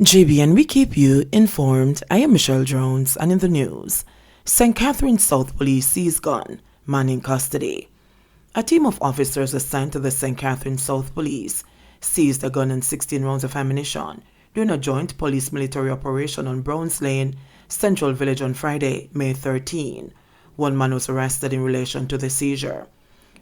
JBN, we keep you informed. I am Michelle Jones, and in the news, St. Catherine South Police seized gun, man in custody. A team of officers assigned to the St. Catherine South Police seized a gun and 16 rounds of ammunition during a joint police military operation on Browns Lane, Central Village on Friday, May 13. One man was arrested in relation to the seizure.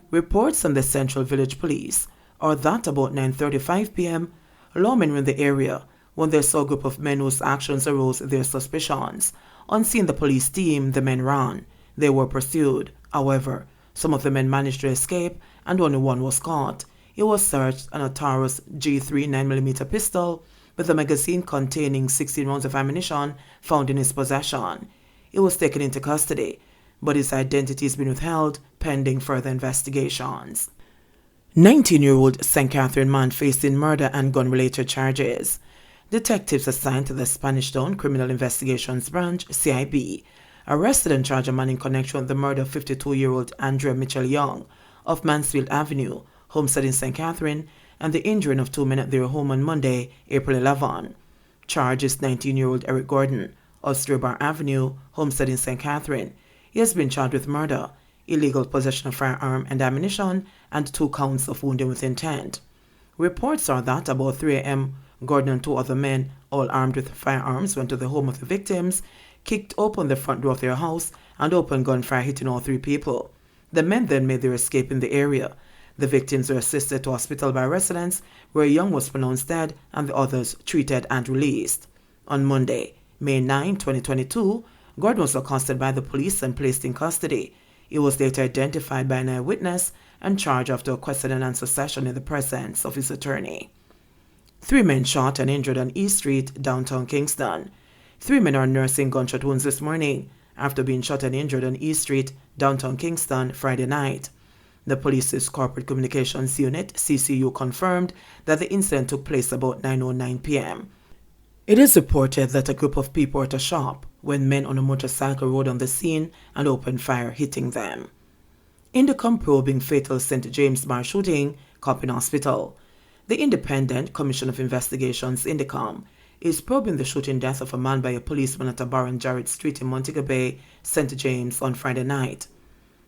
Reports from the Central Village Police are that about 9:35 p.m., lawmen were in the area when they saw a group of men whose actions arose their suspicions. On seeing the police team, the men ran. They were pursued. However, some of the men managed to escape and only one was caught. He was searched and a Taurus G3 9mm pistol with a magazine containing 16 rounds of ammunition found in his possession. He was taken into custody, but his identity has been withheld pending further investigations. 19-year-old St. Catherine man facing murder and gun-related charges. Detectives assigned to the Spanish Town Criminal Investigations Branch, CIB, arrested and charged a man in connection with the murder of 52-year-old Andrea Mitchell Young of Mansfield Avenue, Homestead in St. Catherine, and the injuring of two men at their home on Monday, April 11. Charged is 19-year-old Eric Gordon, Bar Avenue, Homestead in St. Catherine. He has been charged with murder, illegal possession of firearm and ammunition, and 2 counts of wounding with intent. Reports are that about 3 a.m., Gordon and 2 other men, all armed with firearms, went to the home of the victims, kicked open the front door of their house, and opened gunfire, hitting all 3 people. The men then made their escape in the area. The victims were assisted to hospital by residents, where Young was pronounced dead and the others treated and released. On Monday, May 9, 2022, Gordon was accosted by the police and placed in custody. He was later identified by an eyewitness and charged after a question and answer session in the presence of his attorney. 3 men shot and injured on East Street, downtown Kingston. 3 men are nursing gunshot wounds this morning after being shot and injured on East Street, downtown Kingston, Friday night. The police's Corporate Communications Unit, CCU, confirmed that the incident took place about 9:09 p.m. It is reported that a group of people were at a shop when men on a motorcycle rode on the scene and opened fire, hitting them. Indicom probing fatal St. James Bar shooting, Coppin Hospital. The Independent Commission of Investigations, Indicom, is probing the shooting death of a man by a policeman at a bar on Jarrett Street in Montego Bay, St. James, on Friday night.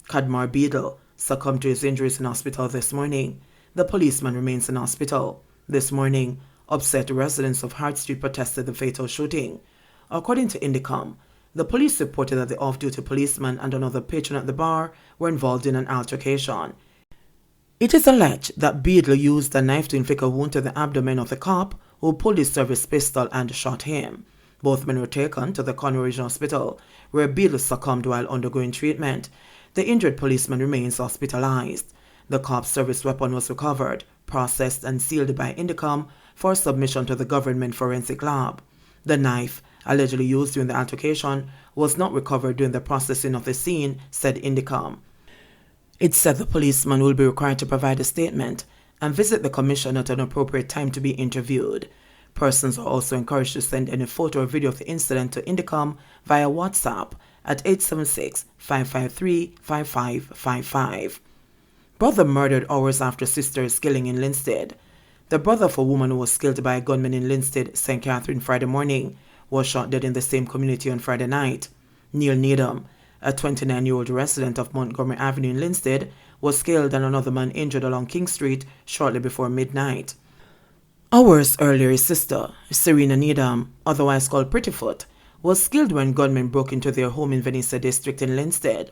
Cadmar Beadle succumbed to his injuries in hospital this morning. The policeman remains in hospital. This morning, upset residents of Hart Street protested the fatal shooting. According to Indicom, the police reported that the off-duty policeman and another patron at the bar were involved in an altercation. It is alleged that Beadle used a knife to inflict a wound to the abdomen of the cop who pulled his service pistol and shot him. Both men were taken to the Conway Regional Hospital, where Beadle succumbed while undergoing treatment. The injured policeman remains hospitalized. The cop's service weapon was recovered, processed, and sealed by Indicom for submission to the government forensic lab. The knife, allegedly used during the altercation, was not recovered during the processing of the scene, said Indicom. It said the policeman will be required to provide a statement and visit the commission at an appropriate time to be interviewed. Persons are also encouraged to send any photo or video of the incident to Indicom via WhatsApp at 876-553-5555. Brother murdered hours after sister's killing in Linstead. The brother of a woman who was killed by a gunman in Linstead, St. Catherine, Friday morning, was shot dead in the same community on Friday night. Neil Needham, a 29-year-old resident of Montgomery Avenue in Linstead, was killed and another man injured along King Street shortly before midnight. Hours earlier, his sister, Serena Needham, otherwise called Prettyfoot, was killed when gunmen broke into their home in Venice District in Linstead.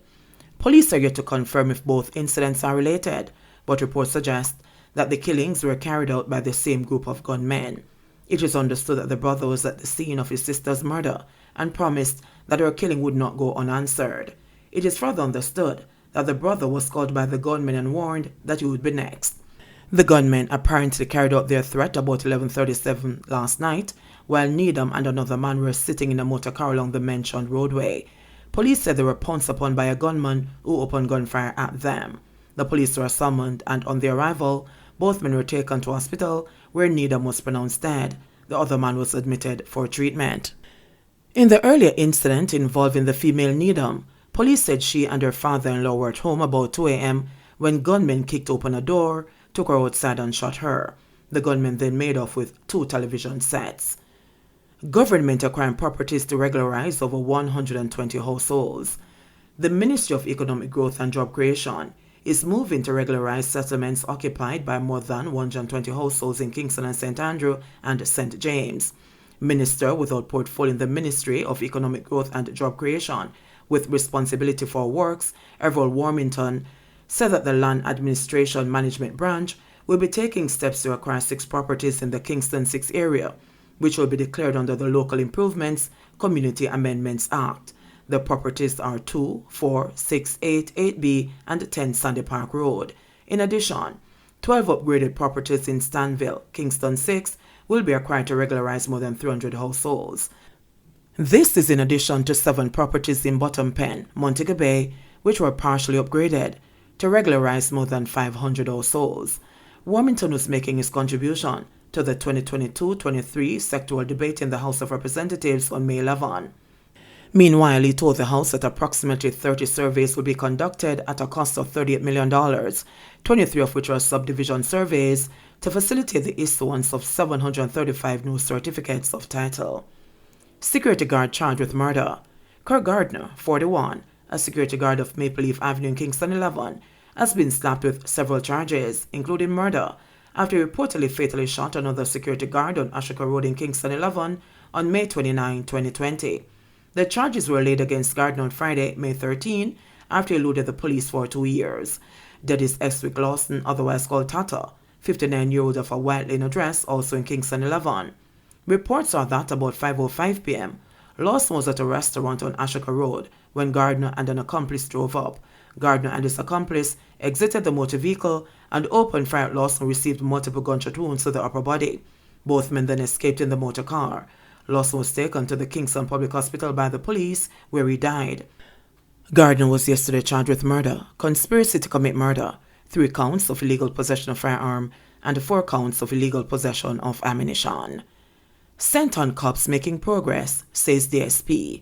Police are yet to confirm if both incidents are related, but reports suggest that the killings were carried out by the same group of gunmen. It is understood that the brother was at the scene of his sister's murder and promised that her killing would not go unanswered. It is further understood that the brother was called by the gunmen and warned that he would be next. The gunmen apparently carried out their threat about 11:37 last night, while Needham and another man were sitting in a motor car along the mentioned roadway. Police said they were pounced upon by a gunman who opened gunfire at them. The police were summoned, and on their arrival, both men were taken to hospital, where Needham was pronounced dead. The other man was admitted for treatment. In the earlier incident involving the female Needham, police said she and her father-in-law were at home about 2 a.m. when gunmen kicked open a door, took her outside and shot her. The gunmen then made off with 2 television sets. Government acquiring properties to regularize over 120 households. The Ministry of Economic Growth and Job Creation is moving to regularize settlements occupied by more than 120 households in Kingston and St. Andrew and St. James. Minister without portfolio in the Ministry of Economic Growth and Job Creation with responsibility for works, Everett Warmington, said that the Land Administration Management Branch will be taking steps to acquire 6 properties in the Kingston 6 area, which will be declared under the Local Improvements Community Amendments Act. The properties are 2, 4, 6, 8, 8B, and 10 Sandy Park Road. In addition, 12 upgraded properties in Stanville, Kingston 6, will be acquired to regularize more than 300 households. This is in addition to 7 properties in Bottom Pen, Montego Bay, which were partially upgraded to regularize more than 500 households. Warmington was making his contribution to the 2022-23 sectoral debate in the House of Representatives on May 11. Meanwhile, he told the House that approximately 30 surveys will be conducted at a cost of $38 million, 23 of which are subdivision surveys, to facilitate the issuance of 735 new certificates of title. Security guard charged with murder. Kirk Gardner, 41, a security guard of Maple Leaf Avenue in Kingston 11, has been slapped with several charges, including murder, after he reportedly fatally shot another security guard on Ashoka Road in Kingston 11 on May 29, 2020. The charges were laid against Gardner on Friday, May 13, after he eluded the police for 2 years. Dead is Exwick Lawson, otherwise called Tata, 59-year-old of a White Lane address, also in Kingston 11. Reports are that about 5:05 p.m., Lawson was at a restaurant on Ashoka Road when Gardner and an accomplice drove up. Gardner and his accomplice exited the motor vehicle and opened fire at Lawson, who received multiple gunshot wounds to the upper body. Both men then escaped in the motor car. Lawson was taken to the Kingston Public Hospital by the police, where he died. Gardner was yesterday charged with murder, conspiracy to commit murder, 3 counts of illegal possession of firearm, and 4 counts of illegal possession of ammunition. Centon cops making progress, says DSP.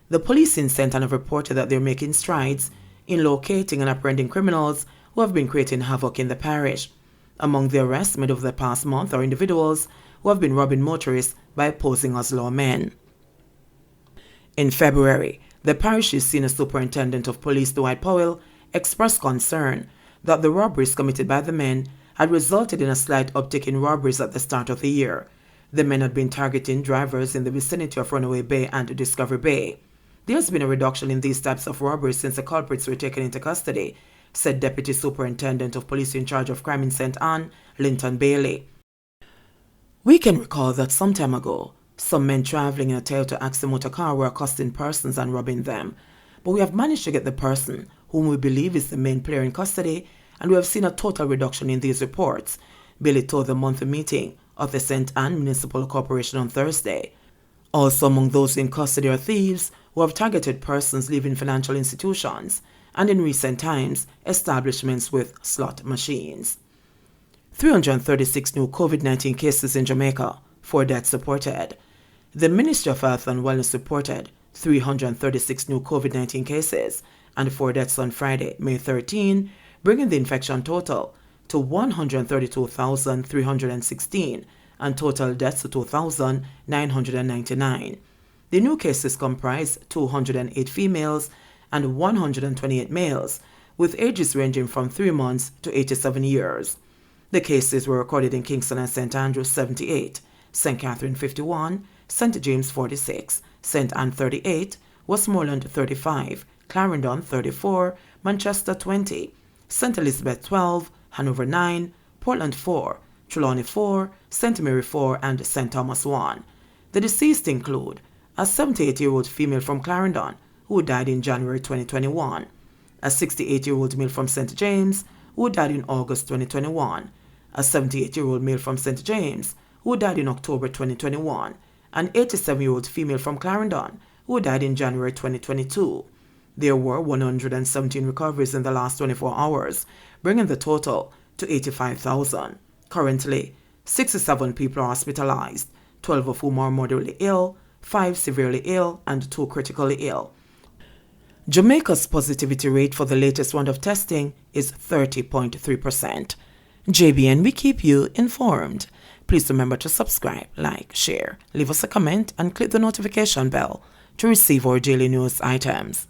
The police in Centon have reported that they're making strides in locating and apprehending criminals who have been creating havoc in the parish. Among the arrests made over the past month are individuals who have been robbing motorists by posing as lawmen. In February, the parish's senior superintendent of police, Dwight Powell, expressed concern that the robberies committed by the men had resulted in a slight uptick in robberies at the start of the year. The men had been targeting drivers in the vicinity of Runaway Bay and Discovery Bay. There has been a reduction in these types of robberies since the culprits were taken into custody, said Deputy Superintendent of Police in charge of crime in St. Anne, Linton Bailey. We can recall that some time ago, some men traveling in a Toyota Axie motor car were accosting persons and robbing them. But we have managed to get the person, whom we believe is the main player, in custody, and we have seen a total reduction in these reports, Bailey told the monthly meeting of the St. Anne Municipal Corporation on Thursday. Also among those in custody are thieves who have targeted persons leaving financial institutions, and in recent times, establishments with slot machines. 336 new COVID-19 cases in Jamaica, 4 deaths reported. The Ministry of Health and Wellness reported 336 new COVID-19 cases and 4 deaths on Friday, May 13, bringing the infection total to 132,316 and total deaths to 2,999. The new cases comprise 208 females and 128 males, with ages ranging from 3 months to 87 years. The cases were recorded in Kingston and St. Andrew 78, St. Catherine 51, St. James 46, St. Anne 38, Westmoreland 35, Clarendon 34, Manchester 20, St. Elizabeth 12, Hanover 9, Portland 4, Trelawney 4, St. Mary 4, and St. Thomas 1. The deceased include a 78-year-old female from Clarendon who died in January 2021, a 68-year-old male from St. James who died in August 2021, a 78-year-old male from St. James who died in October 2021, an 87-year-old female from Clarendon who died in January 2022. There were 117 recoveries in the last 24 hours, bringing the total to 85,000. Currently, 67 people are hospitalized, 12 of whom are moderately ill, 5 severely ill, and 2 critically ill. Jamaica's positivity rate for the latest round of testing is 30.3%. JBN, we keep you informed. Please remember to subscribe, like, share, leave us a comment, and click the notification bell to receive our daily news items.